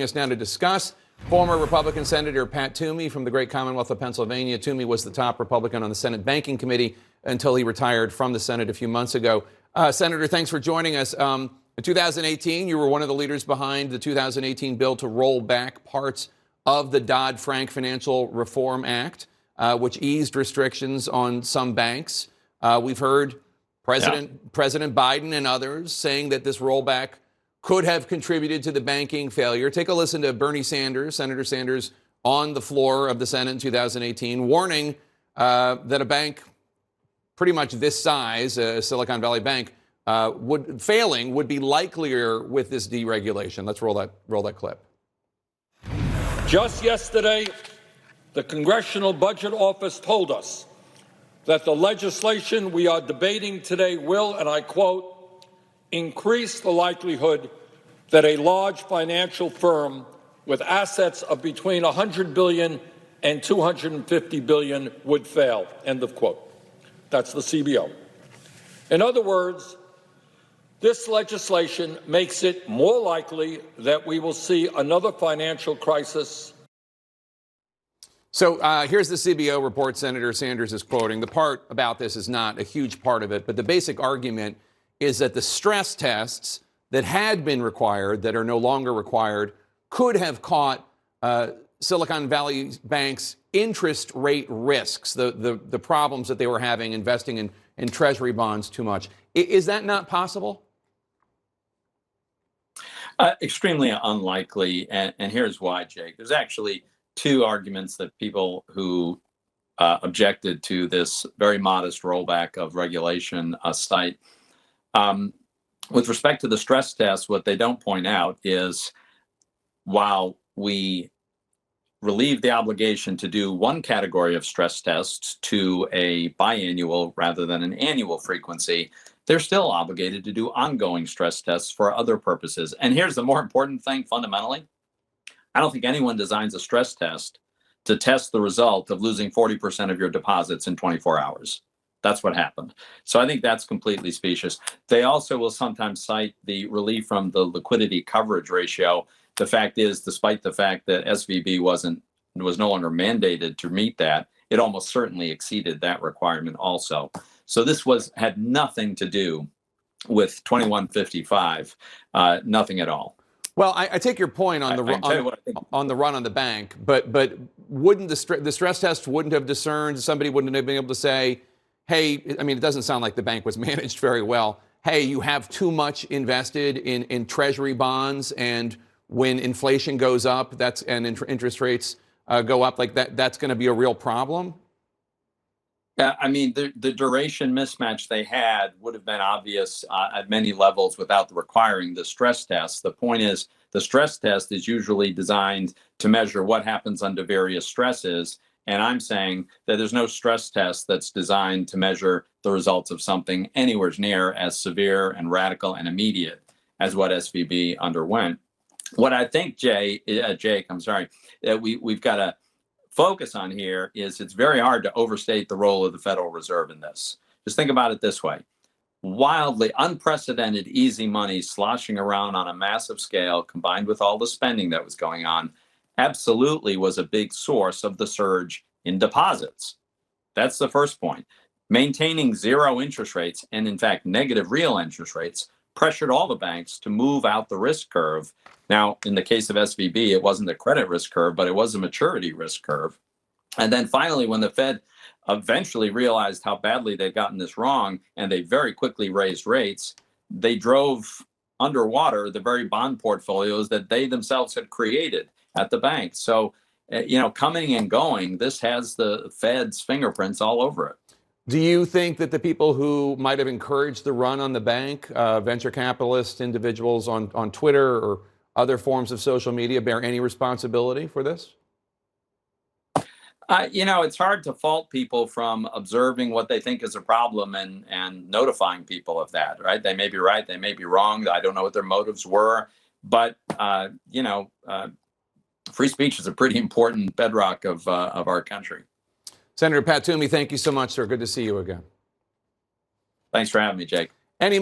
Us now to discuss. Former Republican Senator Pat Toomey from the great Commonwealth of Pennsylvania. Toomey was the top Republican on the Senate Banking Committee until he retired from the Senate a few months ago. Senator, thanks for joining us. In 2018, you were one of the leaders behind the 2018 bill to roll back parts of the Dodd-Frank Financial Reform Act, which eased restrictions on some banks. We've heard President Biden and others saying that this rollback could have contributed to the banking failure. Take a listen to Bernie Sanders, Senator Sanders, on the floor of the Senate in 2018, warning that a bank pretty much this size, Silicon Valley Bank, would be likelier with this deregulation. Let's roll that clip. Just yesterday, the Congressional Budget Office told us that the legislation we are debating today will, and I quote, increase the likelihood that a large financial firm with assets of between $100 billion and $250 billion would fail, end of quote. That's the CBO. In other words, this legislation makes it more likely that we will see another financial crisis. So here's the CBO report Senator Sanders is quoting. The part about this is not a huge part of it, but the basic argument is that the stress tests that had been required, that are no longer required, could have caught Silicon Valley Bank's interest rate risks, the problems that they were having investing in Treasury bonds too much. Is that not possible? Extremely unlikely, and here's why, Jake. There's actually two arguments that people who objected to this very modest rollback of regulation cite. With respect to the stress test, what they don't point out is while we relieve the obligation to do one category of stress tests to a biannual rather than an annual frequency, they're still obligated to do ongoing stress tests for other purposes. And here's the more important thing fundamentally. I don't think anyone designs a stress test to test the result of losing 40% of your deposits in 24 hours. That's what happened. So I think that's completely specious. They also will sometimes cite the relief from the liquidity coverage ratio. The fact is, despite the fact that SVB was no longer mandated to meet that, it almost certainly exceeded that requirement also. So this had nothing to do with 2155, nothing at all. Well, I take your point on the run on the bank, but wouldn't the stress test wouldn't have discerned, somebody wouldn't have been able to say, hey, I mean, it doesn't sound like the bank was managed very well. Hey, you have too much invested in Treasury bonds, and when inflation goes up, and interest rates go up, like that's going to be a real problem. Yeah, I mean, the duration mismatch they had would have been obvious at many levels without requiring the stress test. The point is, the stress test is usually designed to measure what happens under various stresses. And I'm saying that there's no stress test that's designed to measure the results of something anywhere near as severe and radical and immediate as what SVB underwent. What I think, Jake, I'm sorry, that we've got to focus on here is it's very hard to overstate the role of the Federal Reserve in this. Just think about it this way. Wildly unprecedented easy money sloshing around on a massive scale, combined with all the spending that was going on, absolutely was a big source of the surge in deposits. That's the first point. Maintaining zero interest rates, and in fact, negative real interest rates, pressured all the banks to move out the risk curve. Now, in the case of SVB, it wasn't a credit risk curve, but it was a maturity risk curve. And then finally, when the Fed eventually realized how badly they'd gotten this wrong, and they very quickly raised rates, they drove underwater the very bond portfolios that they themselves had created at the bank. So, coming and going, this has the Fed's fingerprints all over it. Do you think that the people who might have encouraged the run on the bank, venture capitalists, individuals on Twitter or other forms of social media, bear any responsibility for this? It's hard to fault people from observing what they think is a problem and notifying people of that, right? They may be right, they may be wrong. I don't know what their motives were, but, free speech is a pretty important bedrock of our country. Senator Pat Toomey, thank you so much, sir. Good to see you again. Thanks for having me, Jake.